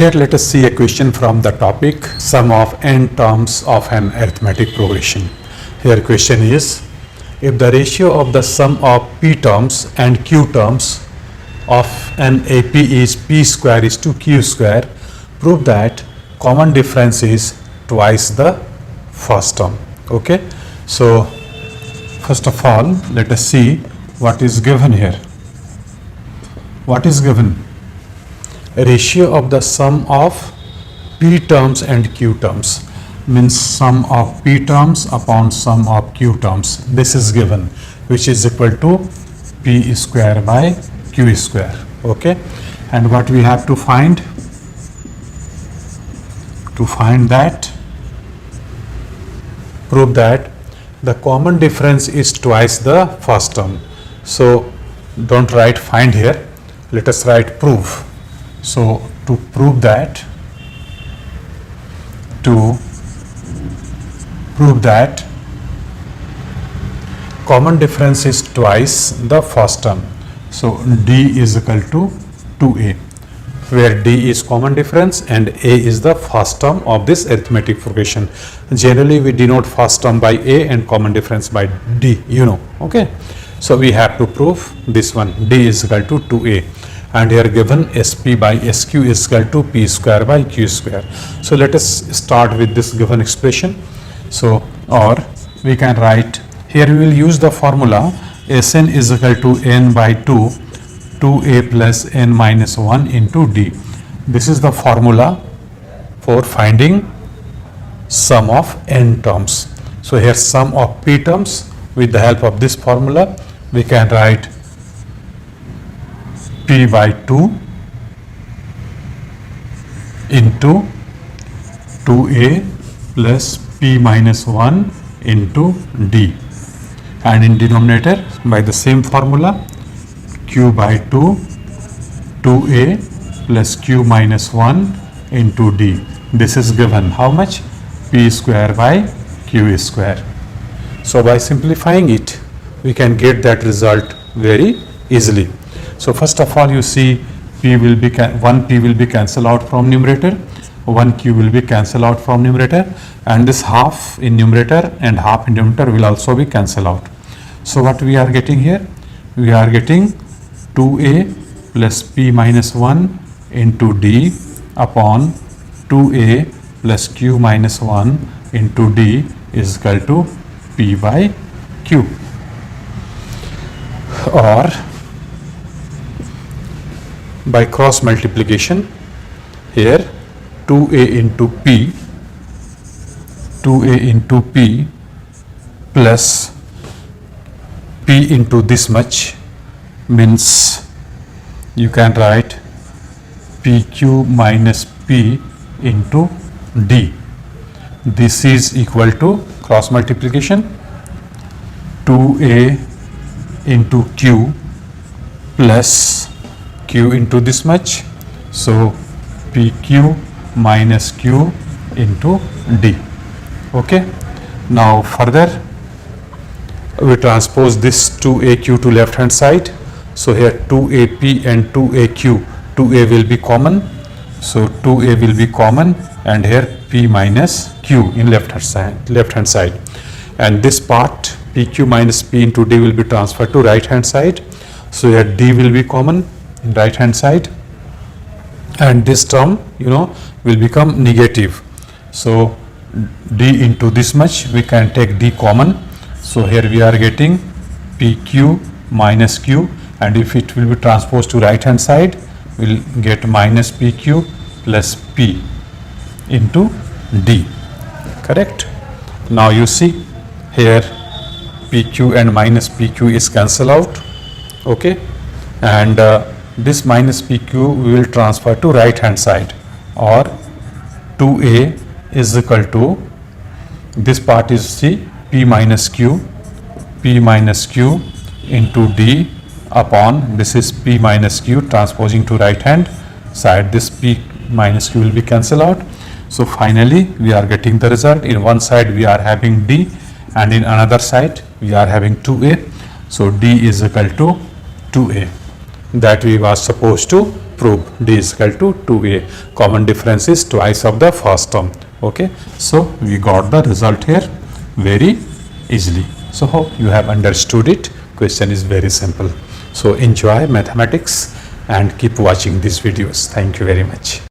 Here let us see a question from the topic sum of n terms of an arithmetic progression. Here question is, if the ratio of the sum of p terms and q terms of an AP is p square is to q square, prove that common difference is twice the first term. Okay, so first of all let us see what is given here. What is given? A ratio of the sum of p terms and q terms, means sum of p terms upon sum of q terms. This is given, which is equal to p square by q square. Okay, and what we have to find? To find that, prove that the common difference is twice the first term. So don't write find here, let us write prove. So to prove that common difference is twice the first term. So d is equal to 2a, where d is common difference and a is the first term of this arithmetic progression. Generally we denote first term by a and common difference by d, you know. Okay, so we have to prove this one. D is equal to 2a, and here given sp by sq is equal to p square by q square. So let us start with this given expression. So, or we can write here, we will use the formula Sn is equal to n by 2a plus n minus 1 into d. This is the formula for finding sum of n terms. So here sum of p terms, with the help of this formula we can write p by 2 into 2a plus p minus 1 into d, and in denominator by the same formula q by 2a plus q minus 1 into d. This is given how much? P square by q square. So by simplifying it we can get that result very easily. So first of all, you see one p will be cancelled out from numerator, one q will be cancelled out from numerator, and this half in numerator and half in denominator will also be cancelled out. So what we are getting here? We are getting 2a plus p minus 1 into d upon 2a plus q minus 1 into d is equal to p by q. Or by cross multiplication, here 2a into p plus p into this much, means you can write pq minus p into d. This is equal to cross multiplication 2a into q plus q into this much, so pq minus q into d. Okay, now further we transpose this 2aq to left hand side. So here 2ap and 2aq, 2a will be common, so 2a will be common, and here p minus q in left hand side, and this part pq minus p into d will be transferred to right hand side. So here d will be common in right hand side, and this term will become negative. So d into this much, we can take d common. So here we are getting pq minus q, and if it will be transposed to right hand side, we will get minus pq plus p into d. Correct? Now you see here pq and minus pq is cancelled out. Okay, and this minus pq we will transfer to right hand side, or 2a is equal to, this part is c, p minus q into d upon, this is p minus q transposing to right hand side, this p minus q will be cancelled out. So finally we are getting the result. In one side we are having d, and in another side we are having 2a. So d is equal to 2a, that we were supposed to prove d is equal to 2a. Common difference is twice of the first term. Okay, so we got the result here very easily. So hope you have understood it. Question is very simple. So enjoy mathematics and keep watching these videos. Thank you very much.